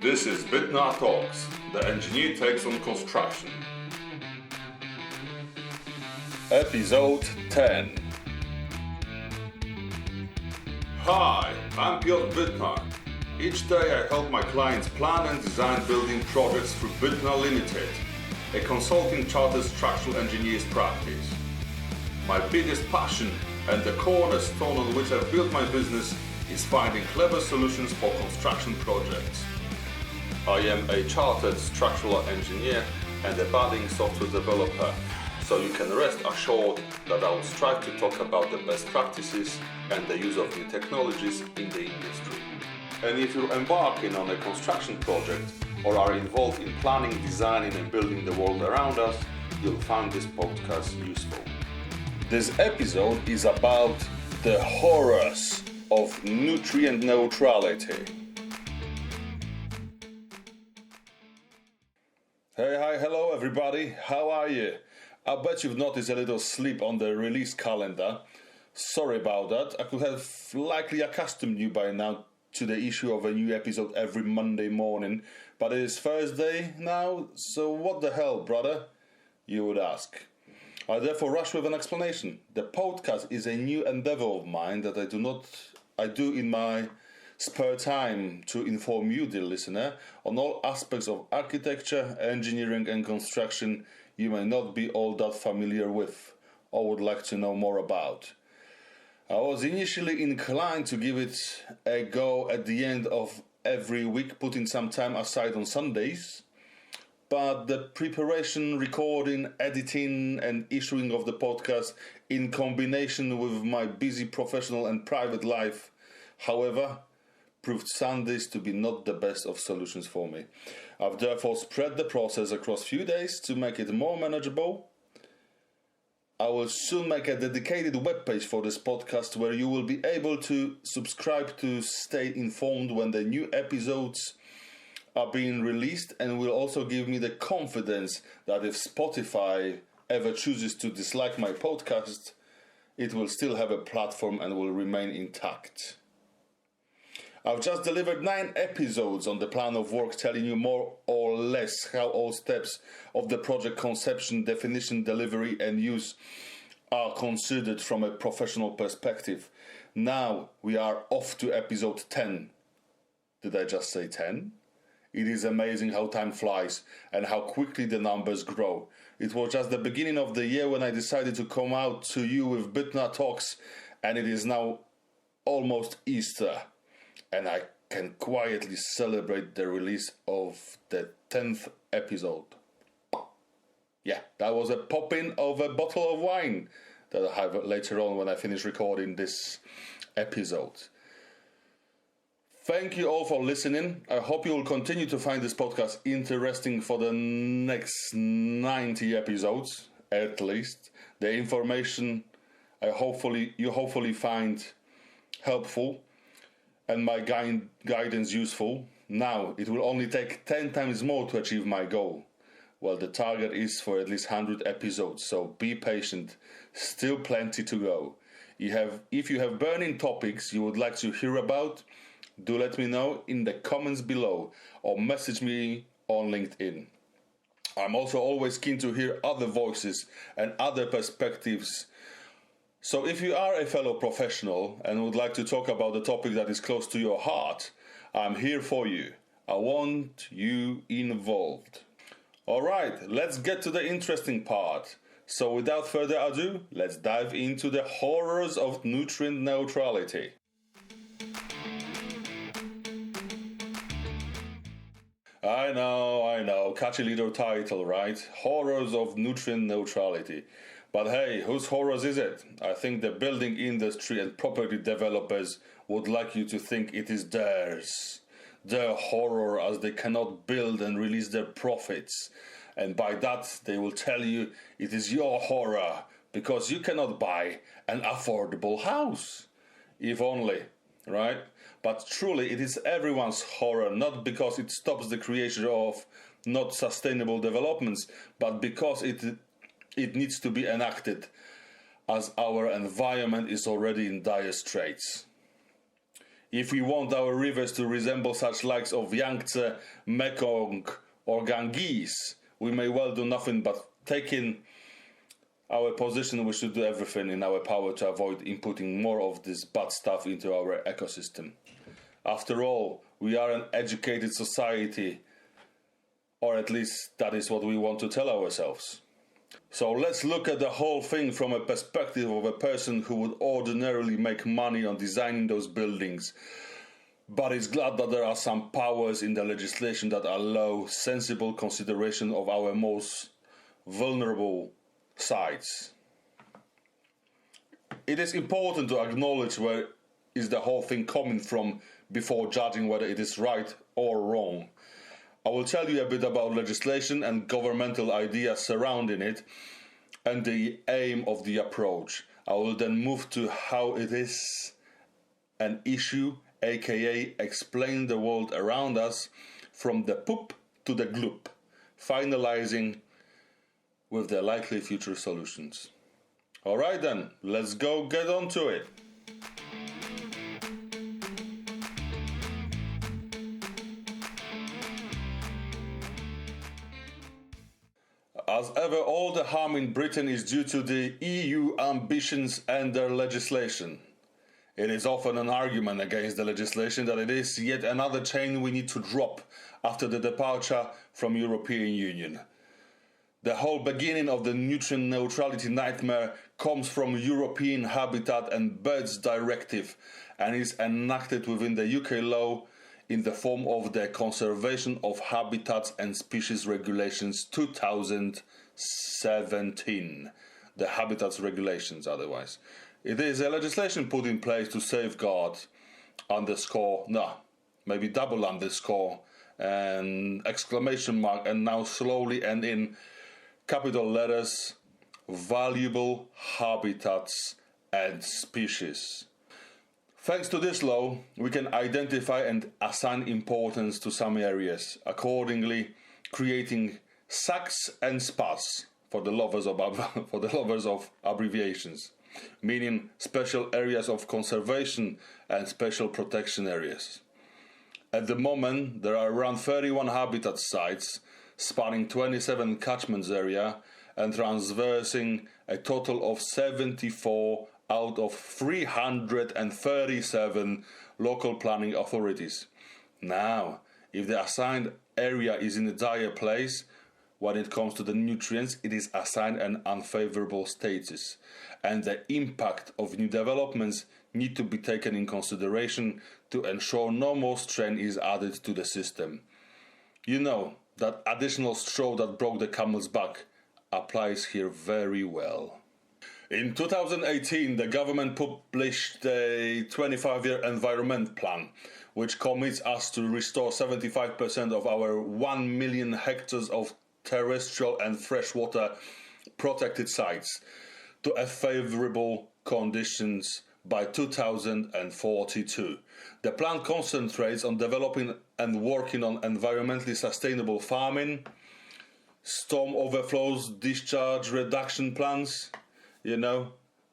This is Bytnar Talks, the engineer takes on construction. Episode 10. Hi, I'm Bytnar. Each day I help my clients plan and design building projects through Bytnar Limited, a consulting chartered structural engineer's practice. My biggest passion and the cornerstone on which I've built my business is finding clever solutions for construction projects. I am a chartered structural engineer and a budding software developer, so you can rest assured that I will strive to talk about the best practices and the use of new technologies in the industry. And if you're embarking on a construction project or are involved in planning, designing and building the world around us, you'll find this podcast useful. This episode is about the horrors of nutrient neutrality. Hey, hi, hello everybody, how are you? I bet you've noticed a little slip on the release calendar. Sorry about that. I could have likely accustomed you by now to the issue of a new episode every Monday morning, but it is Thursday now, so what the hell, brother? You would ask. I therefore rush with an explanation. The podcast is a new endeavor of mine that I do in my spare time to inform you, dear listener, on all aspects of architecture, engineering and construction you may not be all that familiar with or would like to know more about. I was initially inclined to give it a go at the end of every week, putting some time aside on Sundays, but the preparation, recording, editing and issuing of the podcast in combination with my busy professional and private life, however, proved Sundays to be not the best of solutions for me. I've therefore spread the process across few days to make it more manageable. I will soon make a dedicated webpage for this podcast where you will be able to subscribe to stay informed when the new episodes are being released, and will also give me the confidence that if Spotify ever chooses to dislike my podcast, it will still have a platform and will remain intact. I've just delivered 9 episodes on the plan of work, telling you more or less how all steps of the project conception, definition, delivery and use are considered from a professional perspective. Now we are off to episode 10. Did I just say 10? It is amazing how time flies and how quickly the numbers grow. It was just the beginning of the year when I decided to come out to you with Bytnar Talks, and it is now almost Easter. And I can quietly celebrate the release of the 10th episode. Yeah, that was a pop-in of a bottle of wine that I have later on when I finish recording this episode. Thank you all for listening. I hope you will continue to find this podcast interesting for the next 90 episodes, at least. The information you hopefully find helpful and my guidance useful. Now, it will only take 10 times more to achieve my goal. Well, the target is for at least 100 episodes, so be patient. Still plenty to go. If you have burning topics you would like to hear about, do let me know in the comments below or message me on LinkedIn. I'm also always keen to hear other voices and other perspectives. So if you are a fellow professional and would like to talk about the topic that is close to your heart, I'm here for you. I want you involved. Alright, let's get to the interesting part. So without further ado, let's dive into the horrors of nutrient neutrality. I know, catchy little title, right? Horrors of nutrient neutrality. But hey, whose horrors is it? I think the building industry and property developers would like you to think it is theirs. Their horror, as they cannot build and release their profits. And by that, they will tell you it is your horror because you cannot buy an affordable house. If only, right? But truly, it is everyone's horror, not because it stops the creation of not sustainable developments, but because it needs to be enacted, as our environment is already in dire straits. If we want our rivers to resemble such lakes of Yangtze, Mekong, or Ganges, we may well do nothing but taking our position. We should do everything in our power to avoid inputting more of this bad stuff into our ecosystem. After all, we are an educated society, or at least that is what we want to tell ourselves. So let's look at the whole thing from a perspective of a person who would ordinarily make money on designing those buildings, but is glad that there are some powers in the legislation that allow sensible consideration of our most vulnerable sites. It is important to acknowledge where is the whole thing coming from before judging whether it is right or wrong. I will tell you a bit about legislation and governmental ideas surrounding it and the aim of the approach. I will then move to how it is an issue, aka explain the world around us from the poop to the gloop, finalizing with the likely future solutions. Alright then, let's go get on to it. As ever, all the harm in Britain is due to the EU ambitions and their legislation. It is often an argument against the legislation that it is yet another chain we need to drop after the departure from European Union. The whole beginning of the Nutrient Neutrality nightmare comes from European Habitat and Birds Directive and is enacted within the UK law in the form of the Conservation of Habitats and Species Regulations 2017, the Habitats Regulations otherwise. It is a legislation put in place to safeguard, maybe double underscore, and exclamation mark, and now slowly and in capital letters, valuable habitats and species. Thanks to this law, we can identify and assign importance to some areas, accordingly creating SACs and SPAs for the lovers of abbreviations, meaning special areas of conservation and special protection areas. At the moment, there are around 31 habitat sites spanning 27 catchments area and traversing a total of 74 out of 337 local planning authorities. Now, if the assigned area is in a dire place, when it comes to the nutrients, it is assigned an unfavorable status, and the impact of new developments need to be taken in consideration to ensure no more strain is added to the system. You know, that additional straw that broke the camel's back applies here very well. In 2018, the government published a 25-year environment plan, which commits us to restore 75% of our 1 million hectares of terrestrial and freshwater protected sites to a favorable conditions by 2042. The plan concentrates on developing and working on environmentally sustainable farming, storm overflows, discharge reduction plans,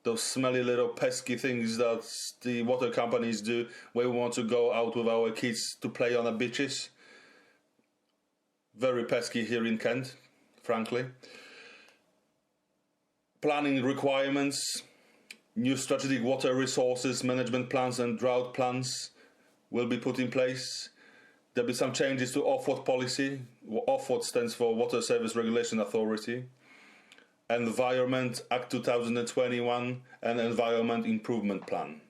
those smelly little pesky things that the water companies do when we want to go out with our kids to play on the beaches. Very pesky here in Kent, frankly. Planning requirements, new strategic water resources management plans and drought plans will be put in place. There'll be some changes to OFWAT policy. OFWAT stands for Water Service Regulation Authority. Environment Act 2021 and Environment Improvement Plan.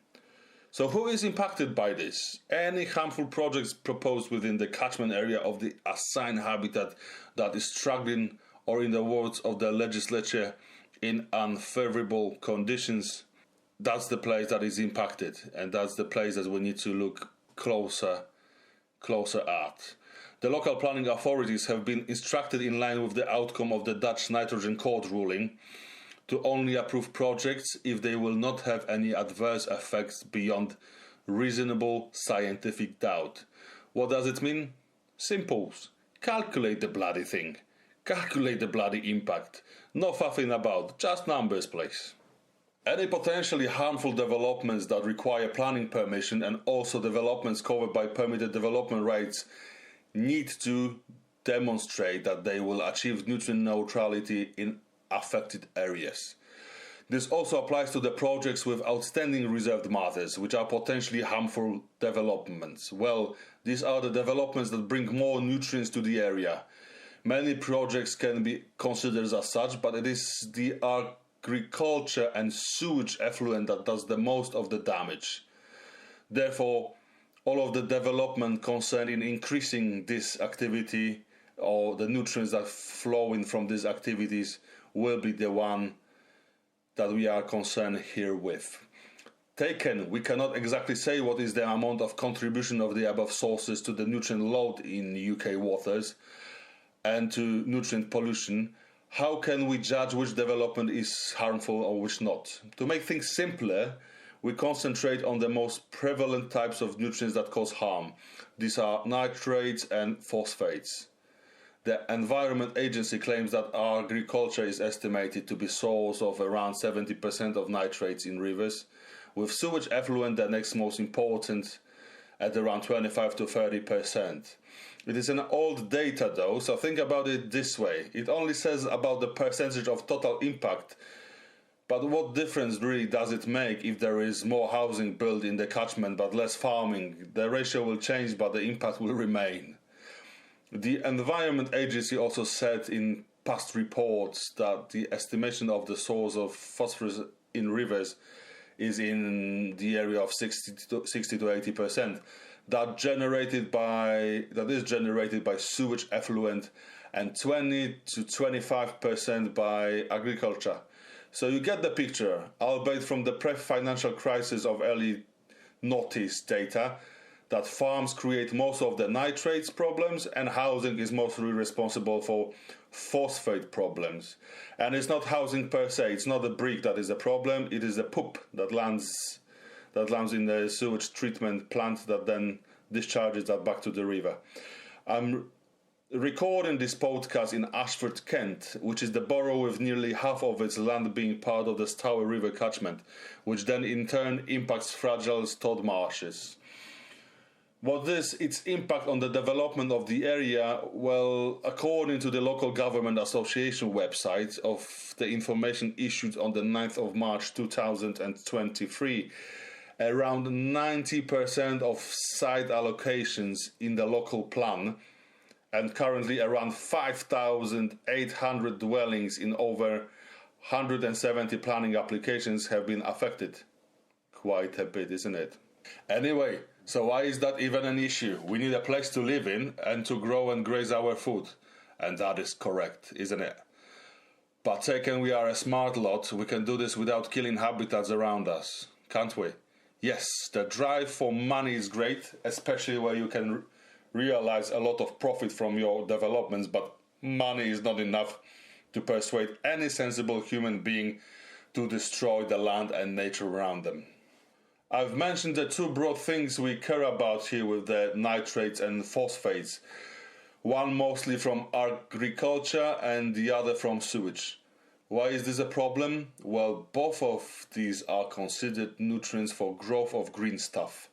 So who is impacted by this? Any harmful projects proposed within the catchment area of the assigned habitat that is struggling, or in the words of the legislature, in unfavorable conditions, that's the place that is impacted, and that's the place that we need to look closer at. The local planning authorities have been instructed, in line with the outcome of the Dutch Nitrogen Court ruling, to only approve projects if they will not have any adverse effects beyond reasonable scientific doubt. What does it mean? Simple. Calculate the bloody thing. Calculate the bloody impact. No faffing about, just numbers, please. Any potentially harmful developments that require planning permission and also developments covered by permitted development rights need to demonstrate that they will achieve nutrient neutrality in affected areas. This also applies to the projects with outstanding reserved matters, which are potentially harmful developments. Well, these are the developments that bring more nutrients to the area. Many projects can be considered as such, but it is the agriculture and sewage effluent that does the most of the damage. Therefore, all of the development concerned in increasing this activity or the nutrients that flow in from these activities will be the one that we are concerned here with. Taken, we cannot exactly say what is the amount of contribution of the above sources to the nutrient load in UK waters and to nutrient pollution. How can we judge which development is harmful or which not? To make things simpler, we concentrate on the most prevalent types of nutrients that cause harm. These are nitrates and phosphates. The Environment Agency claims that agriculture is estimated to be source of around 70% of nitrates in rivers, with sewage effluent the next most important at around 25 to 30%. It is an old data though, so think about it this way. It only says about the percentage of total impact, but what difference really does it make if there is more housing built in the catchment but less farming? The ratio will change, but the impact will remain. The Environment Agency also said in past reports that the estimation of the source of phosphorus in rivers is in the area of 60 to 80%. That is generated by sewage effluent and 20 to 25% by agriculture. So you get the picture, albeit from the pre-financial crisis of early notice data, that farms create most of the nitrates problems and housing is mostly responsible for phosphate problems. And it's not housing per se, it's not the brick that is the problem, it is the poop that lands in the sewage treatment plant that then discharges that back to the river. I'm recording this podcast in Ashford, Kent, which is the borough with nearly half of its land being part of the Stour River catchment, which then in turn impacts fragile Todd marshes. What is its impact on the development of the area? Well, according to the Local Government Association website of the information issued on the 9th of March 2023, around 90% of site allocations in the local plan and currently around 5,800 dwellings in over 170 planning applications have been affected. Quite a bit, isn't it? Anyway, so why is that even an issue? We need a place to live in and to grow and graze our food. And that is correct, isn't it? But taken we are a smart lot, we can do this without killing habitats around us, can't we? Yes, the drive for money is great, especially where you can realize a lot of profit from your developments, but money is not enough to persuade any sensible human being to destroy the land and nature around them. I've mentioned the two broad things we care about here with the nitrates and phosphates. One mostly from agriculture and the other from sewage. Why is this a problem? Well, both of these are considered nutrients for growth of green stuff.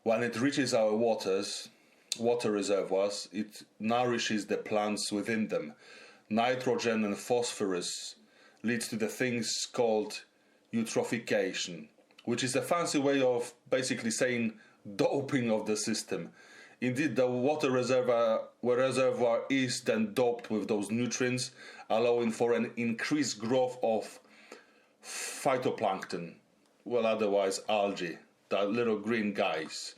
When it reaches our water reservoirs, it nourishes the plants within them. Nitrogen and phosphorus leads to the things called eutrophication, which is a fancy way of basically saying doping of the system. Indeed, the water reservoir is then doped with those nutrients, allowing for an increased growth of phytoplankton, well, otherwise algae, the little green guys,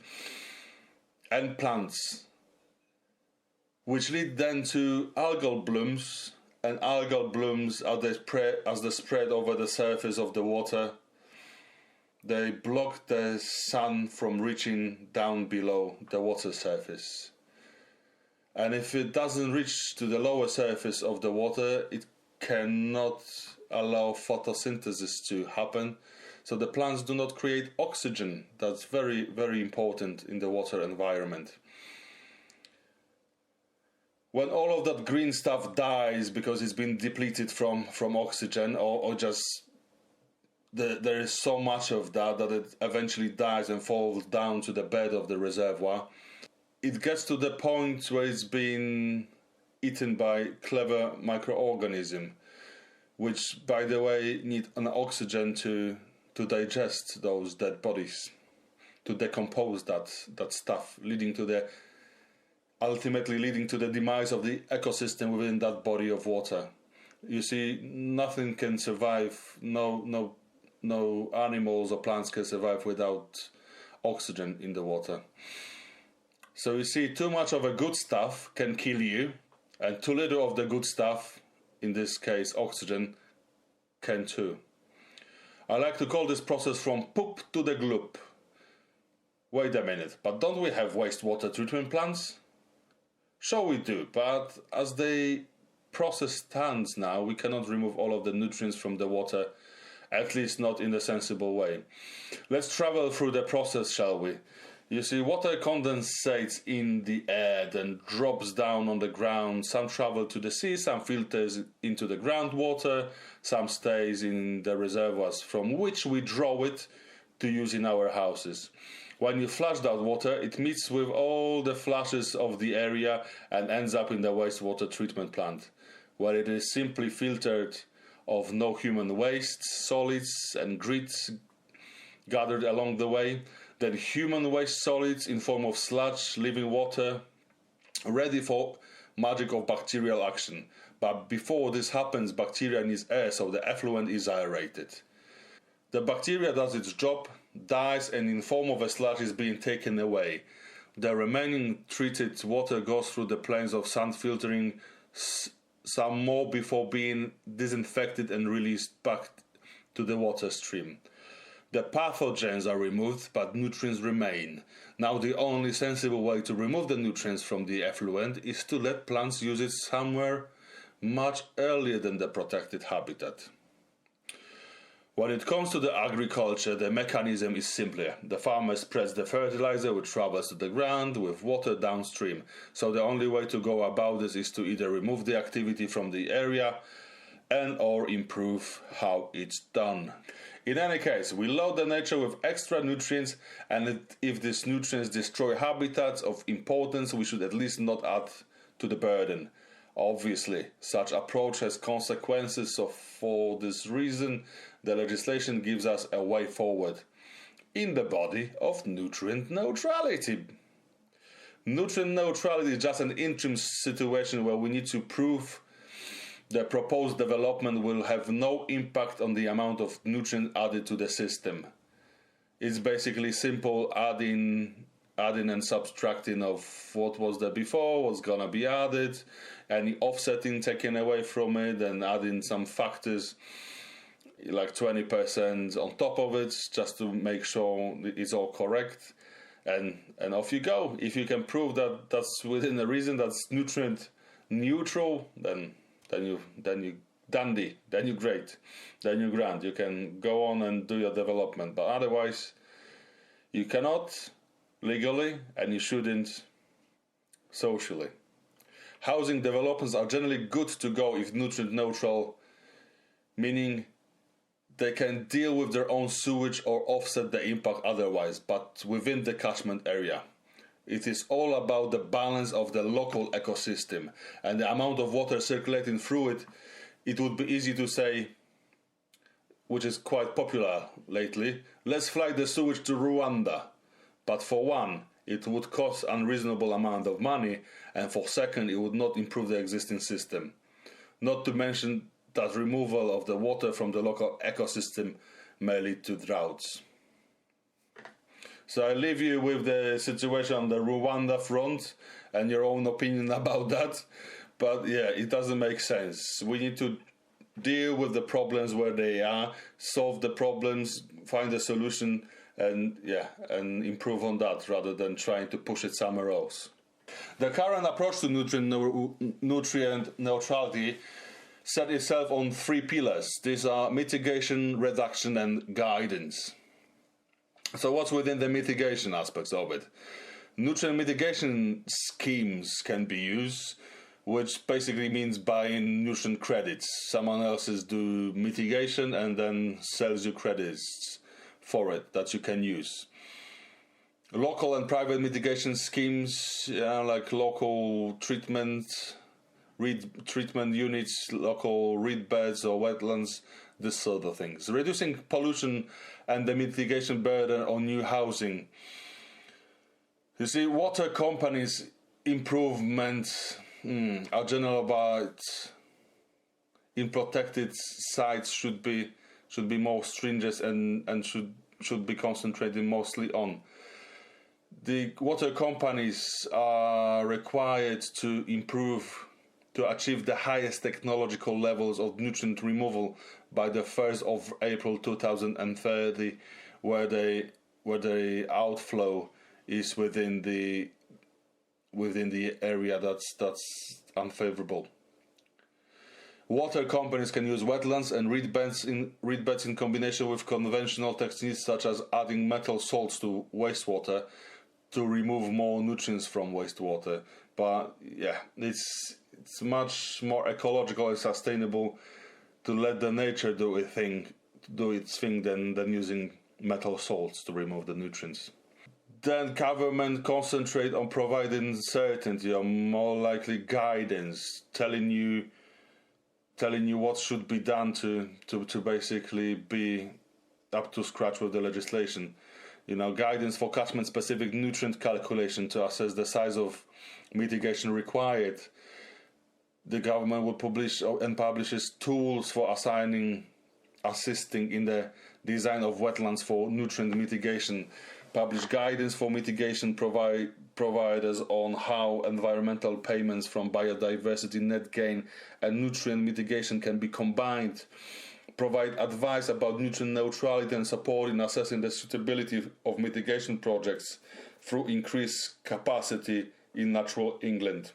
and plants, which lead then to algal blooms, and algal blooms, as they spread over the surface of the water, they block the sun from reaching down below the water surface. And if it doesn't reach to the lower surface of the water, it cannot allow photosynthesis to happen. So the plants do not create oxygen. That's very, very important in the water environment. When all of that green stuff dies because it's been depleted from oxygen or just there is so much of that it eventually dies and falls down to the bed of the reservoir. It gets to the point where it's being eaten by clever microorganisms, which, by the way, need an oxygen to digest those dead bodies, to decompose that stuff, ultimately leading to the demise of the ecosystem within that body of water. You see, nothing can survive, no animals or plants can survive without oxygen in the water. So you see, too much of a good stuff can kill you, and too little of the good stuff, in this case oxygen, can too. I like to call this process from poop to the gloop. Wait a minute, but don't we have wastewater treatment plants? Sure we do, but as the process stands now, we cannot remove all of the nutrients from the water, at least not in a sensible way. Let's travel through the process, shall we? You see, water condensates in the air, then drops down on the ground. Some travel to the sea, some filters into the groundwater, some stays in the reservoirs from which we draw it to use in our houses. When you flush that water, it meets with all the flushes of the area and ends up in the wastewater treatment plant, where it is simply filtered of no human waste, solids and grit gathered along the way, then human waste solids in form of sludge, living water, ready for magic of bacterial action. But before this happens, bacteria needs air, so the effluent is aerated. The bacteria does its job, dies, and in form of a sludge is being taken away. The remaining treated water goes through the planes of sand filtering, some more before being disinfected and released back to the water stream. The pathogens are removed, but nutrients remain. Now the only sensible way to remove the nutrients from the effluent is to let plants use it somewhere much earlier than the protected habitat. When it comes to the agriculture, the mechanism is simpler. The farmer spreads the fertilizer, which travels to the ground, with water downstream. So the only way to go about this is to either remove the activity from the area and or improve how it's done. In any case, we load the nature with extra nutrients, and if these nutrients destroy habitats of importance, we should at least not add to the burden. Obviously, such approach has consequences, so for this reason, the legislation gives us a way forward in the body of nutrient neutrality. Nutrient neutrality is just an interim situation where we need to prove the proposed development will have no impact on the amount of nutrient added to the system. It's basically simple adding and subtracting of what was there before, what's gonna be added, any offsetting taken away from it, and adding some factors like 20% on top of it, just to make sure it's all correct, and off you go. If you can prove that that's within a reason, that's nutrient neutral, then you dandy, then you're great, then you're grand. You can go on and do your development, but otherwise you cannot legally, and you shouldn't socially. Housing developments are generally good to go if nutrient neutral, meaning they can deal with their own sewage or offset the impact otherwise, but within the catchment area. It is all about the balance of the local ecosystem and the amount of water circulating through it. It would be easy to say, which is quite popular lately, let's fly the sewage to Rwanda. But for one, it would cost unreasonable amount of money, and for second, it would not improve the existing system. Not to mention that removal of the water from the local ecosystem may lead to droughts. So I leave you with the situation on the Rwanda front and your own opinion about that. But yeah, it doesn't make sense. We need to deal with the problems where they are, solve the problems, find a solution, and improve on that rather than trying to push it somewhere else. The current approach to nutrient neutrality set itself on 3 pillars. These are mitigation, reduction, and guidance. So what's within the mitigation aspects of it? Nutrient mitigation schemes can be used, which basically means buying nutrient credits. Someone else is do mitigation and then sells you credits for it that you can use. Local and private mitigation schemes, like local treatment units, local reed beds or wetlands, this sort of things. Reducing pollution and the mitigation burden on new housing. You see, water companies' improvements are general about in protected sites should be more stringent and should be concentrated mostly on. The water companies are required to achieve the highest technological levels of nutrient removal by the 1st of April 2030, where the outflow is within the area that's unfavorable. Water companies can use wetlands and reed beds in combination with conventional techniques such as adding metal salts to wastewater to remove more nutrients from wastewater. But yeah, it's much more ecological and sustainable to let the nature do its thing than using metal salts to remove the nutrients. Then government concentrate on providing certainty, or more likely guidance, telling you what should be done to basically be up to scratch with the legislation. Guidance for catchment-specific nutrient calculation to assess the size of mitigation required. The government will publishes tools for assisting in the design of wetlands for nutrient mitigation. Publish guidance for mitigation providers on how environmental payments from biodiversity net gain and nutrient mitigation can be combined. Provide advice about nutrient neutrality and support in assessing the suitability of mitigation projects through increased capacity in Natural England.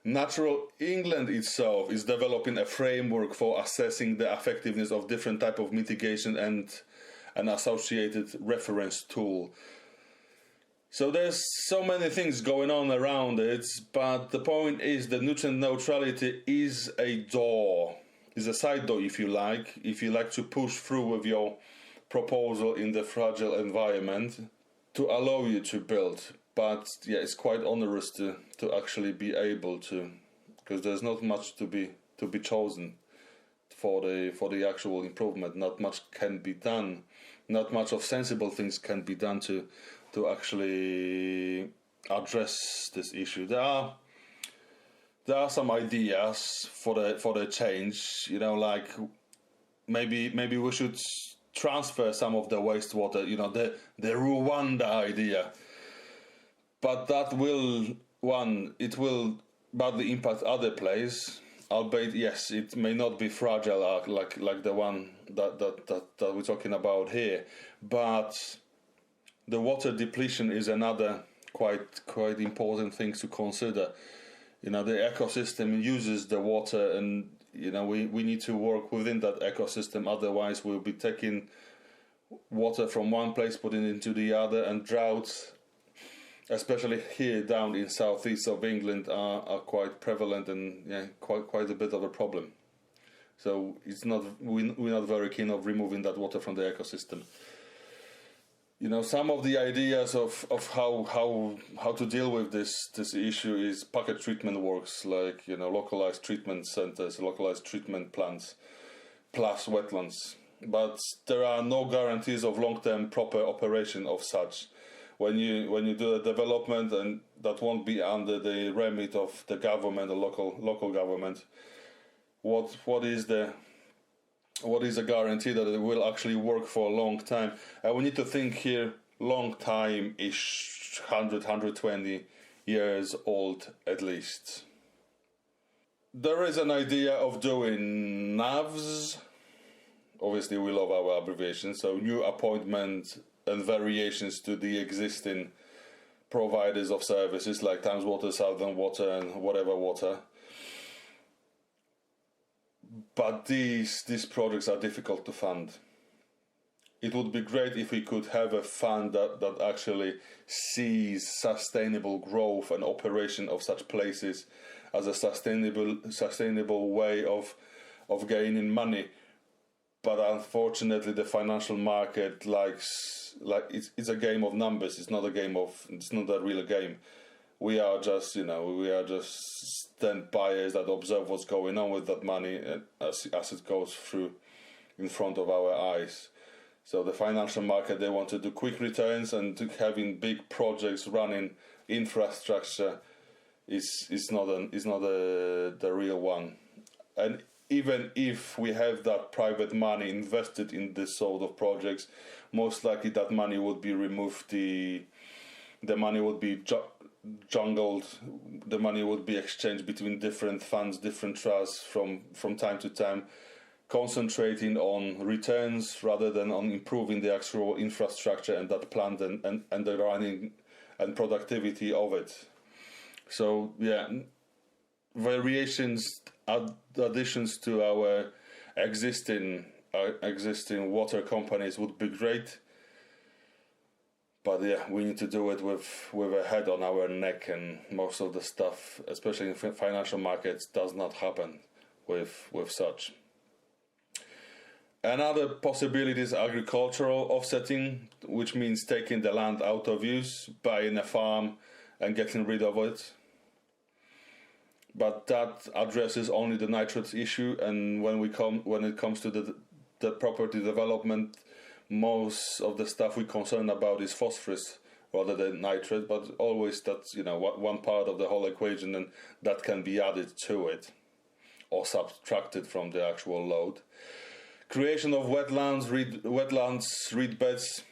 Natural England itself is developing a framework for assessing the effectiveness of different types of mitigation and an associated reference tool. So there's so many things going on around it, but the point is that nutrient neutrality is a side door, if you like to push through with your proposal in the fragile environment to allow you to build. But yeah, it's quite onerous to actually be able to, because there's not much to be chosen for the actual improvement. Not much can be done. Not much of sensible things can be done to actually address this issue. There are some ideas for the change. Like maybe we should transfer some of the wastewater. The Rwanda idea. But that will badly impact other places. Albeit, yes, it may not be fragile like the one that we're talking about here. But the water depletion is another quite important thing to consider. The ecosystem uses the water, and we need to work within that ecosystem. Otherwise, we'll be taking water from one place, putting it into the other, and droughts, especially here down in southeast of England, are quite prevalent and quite a bit of a problem. So we're not very keen of removing that water from the ecosystem. Some of the ideas of how to deal with this issue is packet treatment works, like localized treatment centers, localized treatment plants, plus wetlands. But there are no guarantees of long-term proper operation of such. When you do a development, and that won't be under the remit of the government, the local government, what is a guarantee that it will actually work for a long time? And we need to think here, long time is 120 years old at least. There is an idea of doing NAVs. Obviously, we love our abbreviations, so new appointment and variations to the existing providers of services like Thames Water, Southern Water, and whatever water. But these projects are difficult to fund. it would be great if we could have a fund that actually sees sustainable growth and operation of such places as a sustainable way of gaining money. But unfortunately, the financial market it's a game of numbers. It's not a real game. We are just stand buyers that observe what's going on with that money as it goes through in front of our eyes. So the financial market, they want to do quick returns, and having big projects running infrastructure is not the real one. And even if we have that private money invested in this sort of projects, most likely that money would be removed. The money would be jungled. The money would be exchanged between different funds, different trusts from time to time, concentrating on returns rather than on improving the actual infrastructure and that plant and the running and productivity of it. So yeah, additions to our existing water companies would be great. But yeah, we need to do it with a head on our neck, and most of the stuff, especially in financial markets, does not happen with such. Another possibility is agricultural offsetting, which means taking the land out of use, buying a farm and getting rid of it. But that addresses only the nitrates issue, and when it comes to the property development, most of the stuff we're concerned about is phosphorus rather than nitrate, but always that's one part of the whole equation, and that can be added to it or subtracted from the actual load. Creation of wetlands, reed beds.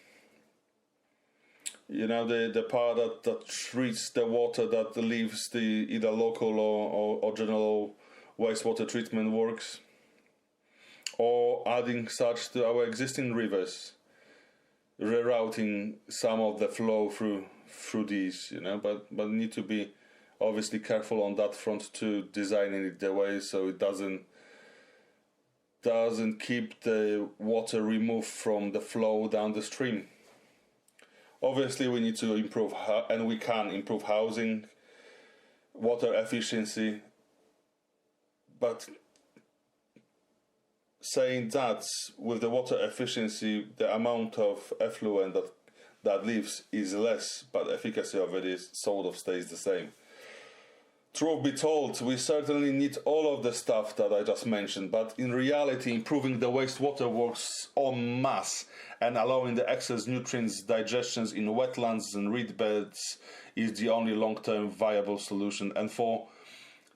The part that treats the water that leaves the either local or general wastewater treatment works, or adding such to our existing rivers, rerouting some of the flow through these, but need to be obviously careful on that front too, designing it the way so it doesn't keep the water removed from the flow down the stream. Obviously, we need to improve, and we can improve housing, water efficiency, but saying that with the water efficiency, the amount of effluent that leaves is less, but efficacy of it is sort of stays the same. Truth be told, we certainly need all of the stuff that I just mentioned, but in reality, improving the wastewater works en masse and allowing the excess nutrients digestions in wetlands and reed beds is the only long-term viable solution. And for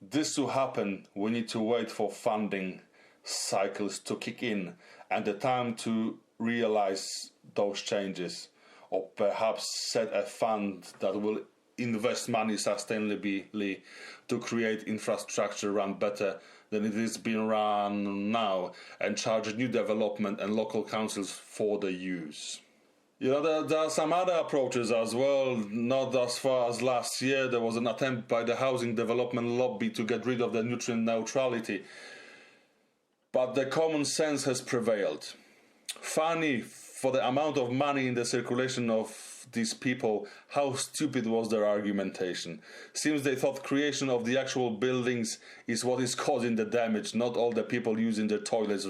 this to happen, we need to wait for funding cycles to kick in and the time to realize those changes, or perhaps set a fund that will invest money sustainably to create infrastructure run better than it is being run now, and charge new development and local councils for the use. There are some other approaches as well. Not as far as last year, there was an attempt by the housing development lobby to get rid of the nutrient neutrality, but the common sense has prevailed. Funny, for the amount of money in the circulation of these people, how stupid was their argumentation. Seems they thought creation of the actual buildings is what is causing the damage, not all the people using their toilets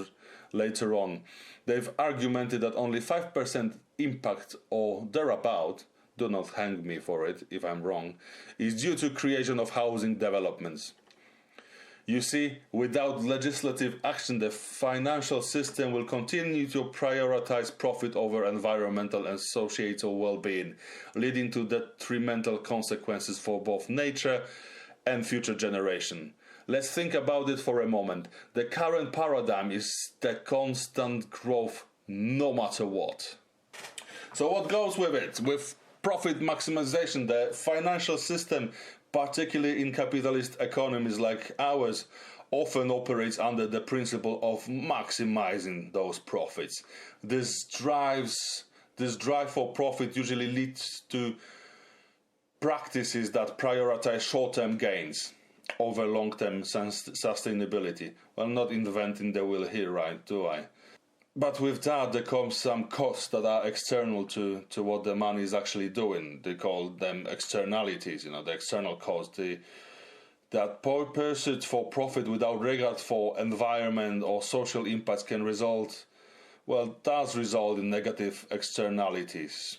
later on. They've argumented that only 5% impact or thereabout, do not hang me for it if I'm wrong, is due to creation of housing developments. You see, without legislative action, the financial system will continue to prioritize profit over environmental and societal well-being, leading to detrimental consequences for both nature and future generations. Let's think about it for a moment. The current paradigm is the constant growth no matter what. So what goes with it? With profit maximization, the financial system, particularly in capitalist economies like ours, often operates under the principle of maximizing those profits. This drive for profit usually leads to practices that prioritize short-term gains over long-term sustainability. Well, I'm not inventing the wheel here, right, do I? But with that, there comes some costs that are external to what the money is actually doing. They call them externalities, the external costs. That pursuit for profit without regard for environment or social impacts does result in negative externalities.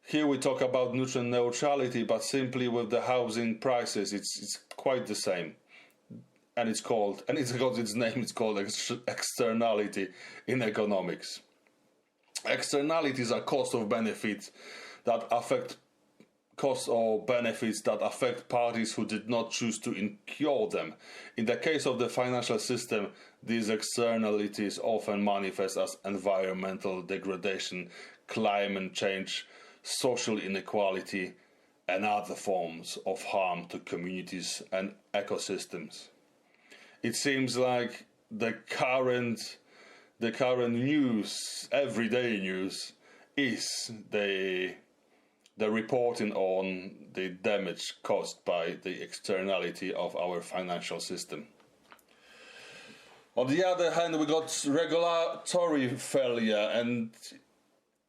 Here we talk about nutrient neutrality, but simply with the housing prices, it's quite the same. And it's got its name, it's called externality in economics. Externalities are costs or benefits that affect parties who did not choose to incur them. In the case of the financial system, these externalities often manifest as environmental degradation, climate change, social inequality, and other forms of harm to communities and ecosystems. It seems like the current news, everyday news, is the reporting on the damage caused by the externality of our financial system. On the other hand, we got regulatory failure, and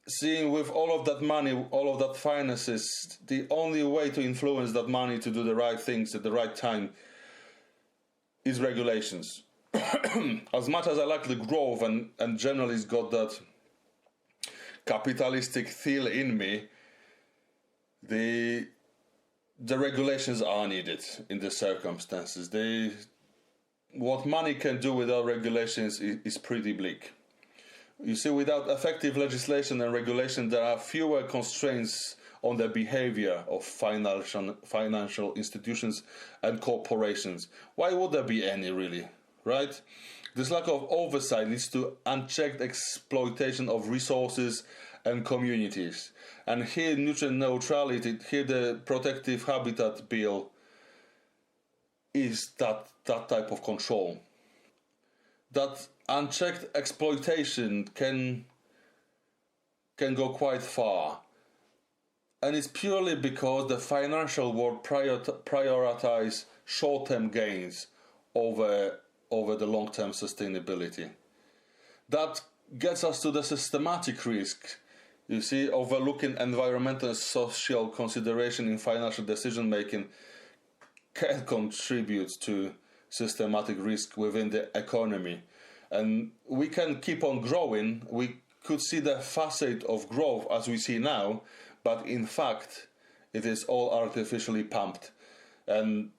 seeing with all of that money, all of that finances, the only way to influence that money to do the right things at the right time is regulations. As much as I like the growth and generally it's got that capitalistic feel in me, the regulations are needed in the circumstances. What money can do without regulations is pretty bleak. You see, without effective legislation and regulation, there are fewer constraints on the behavior of financial institutions and corporations. Why would there be any, really, right? This lack of oversight leads to unchecked exploitation of resources and communities. And here, nutrient neutrality, here the protective habitat bill is that type of control. That unchecked exploitation can go quite far. And it's purely because the financial world prioritize short-term gains over the long-term sustainability. That gets us to the systematic risk. You see, overlooking environmental and social consideration in financial decision-making can contribute to systematic risk within the economy. And we can keep on growing. We could see the facet of growth as we see now, but in fact, it is all artificially pumped. And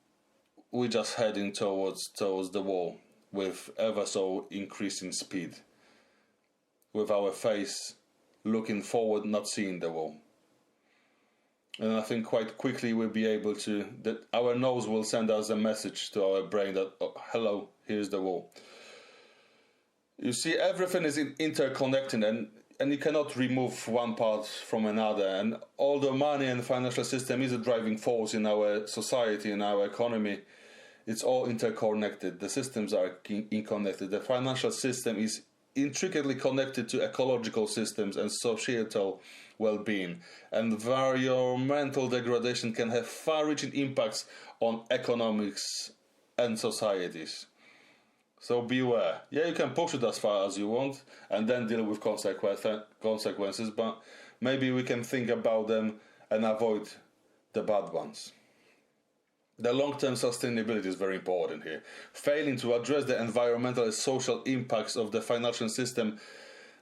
we're just heading towards the wall with ever so increasing speed, with our face looking forward, not seeing the wall. And I think quite quickly we'll be able to, that our nose will send us a message to our brain that, oh, hello, here's the wall. You see, everything is interconnected, and you cannot remove one part from another. And although money and the financial system is a driving force in our society, in our economy, it's all interconnected. The systems are interconnected. The financial system is intricately connected to ecological systems and societal well-being. And environmental degradation can have far-reaching impacts on economics and societies. So beware. Yeah, you can push it as far as you want and then deal with consequences, but maybe we can think about them and avoid the bad ones. The long-term sustainability is very important here. Failing to address the environmental and social impacts of the financial system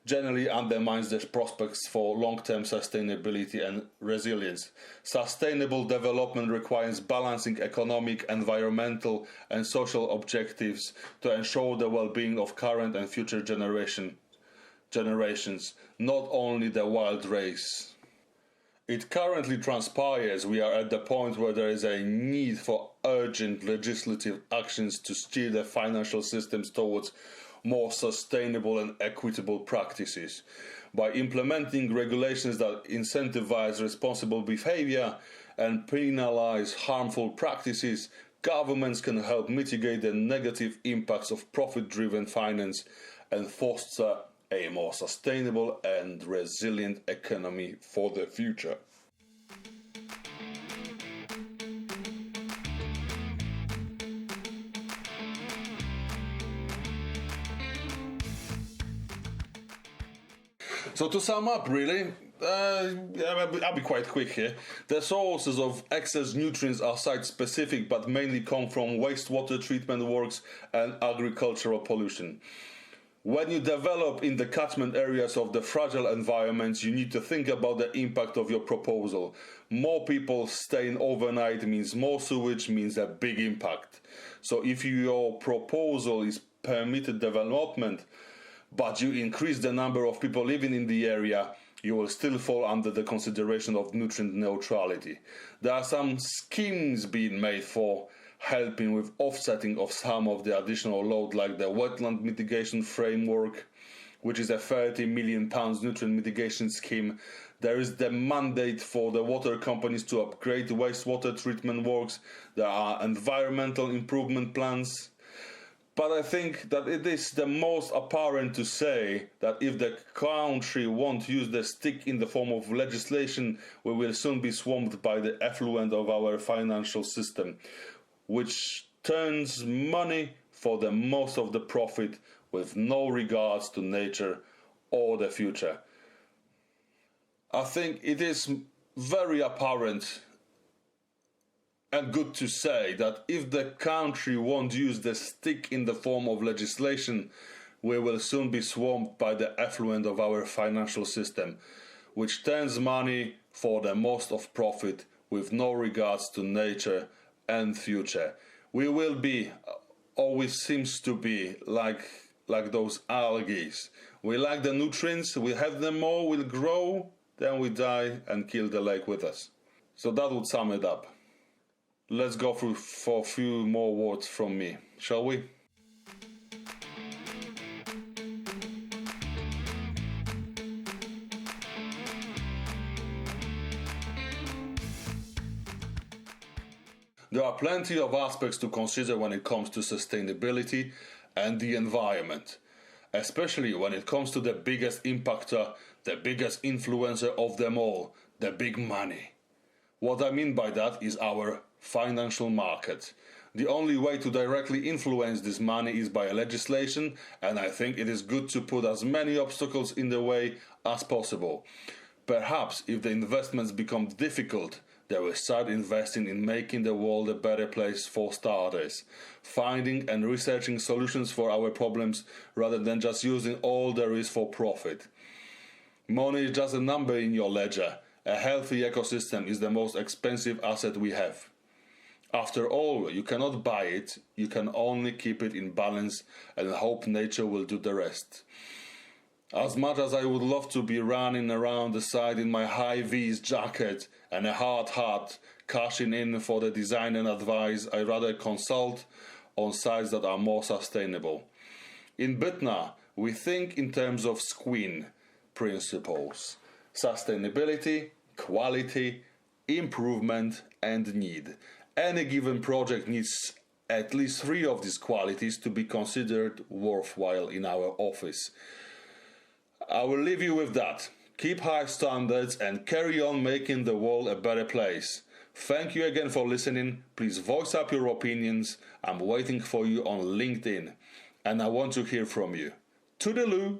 generally undermines the prospects for long-term sustainability and resilience. Sustainable development requires balancing economic, environmental, and social objectives to ensure the well-being of current and future generations, not only the wild race. It currently transpires we are at the point where there is a need for urgent legislative actions to steer the financial systems towards more sustainable and equitable practices. By implementing regulations that incentivize responsible behavior and penalize harmful practices, governments can help mitigate the negative impacts of profit-driven finance and foster a more sustainable and resilient economy for the future. So to sum up, really, I'll be quite quick here. The sources of excess nutrients are site-specific, but mainly come from wastewater treatment works and agricultural pollution. When you develop in the catchment areas of the fragile environments, you need to think about the impact of your proposal. More people staying overnight means more sewage, means a big impact. So if your proposal is permitted development, but you increase the number of people living in the area, you will still fall under the consideration of nutrient neutrality. There are some schemes being made for helping with offsetting of some of the additional load, like the wetland mitigation framework, which is a £30 million nutrient mitigation scheme. There is the mandate for the water companies to upgrade wastewater treatment works. There are environmental improvement plans. But I think that it is the most apparent to say that if the country won't use the stick in the form of legislation, we will soon be swamped by the effluent of our financial system, which turns money for the most of the profit with no regards to nature or the future. I think it is very apparent and good to say that if the country won't use the stick in the form of legislation, we will soon be swamped by the effluent of our financial system, which turns money for the most of profit with no regards to nature and future. We will be, always seems to be, like those algae. We lack the nutrients, we have them all, we'll grow, then we die and kill the lake with us. So that would sum it up. Let's go through for a few more words from me, shall we? There are plenty of aspects to consider when it comes to sustainability and the environment, especially when it comes to the biggest impactor, the biggest influencer of them all, the big money. What I mean by that is our financial market. The only way to directly influence this money is by legislation, and I think it is good to put as many obstacles in the way as possible. Perhaps if the investments become difficult, they will start investing in making the world a better place for starters, finding and researching solutions for our problems rather than just using all there is for profit. Money is just a number in your ledger. A healthy ecosystem is the most expensive asset we have. After all, you cannot buy it, you can only keep it in balance and hope nature will do the rest. As much as I would love to be running around the side in my high-vis jacket and a hard hat, cashing in for the design and advice, I rather consult on sites that are more sustainable. In Bytnar, we think in terms of SQUEEN principles: sustainability, quality, improvement, and need. Any given project needs at least 3 of these qualities to be considered worthwhile in our office. I will leave you with that. Keep high standards and carry on making the world a better place. Thank you again for listening. Please voice up your opinions. I'm waiting for you on LinkedIn, and I want to hear from you. Toodaloo!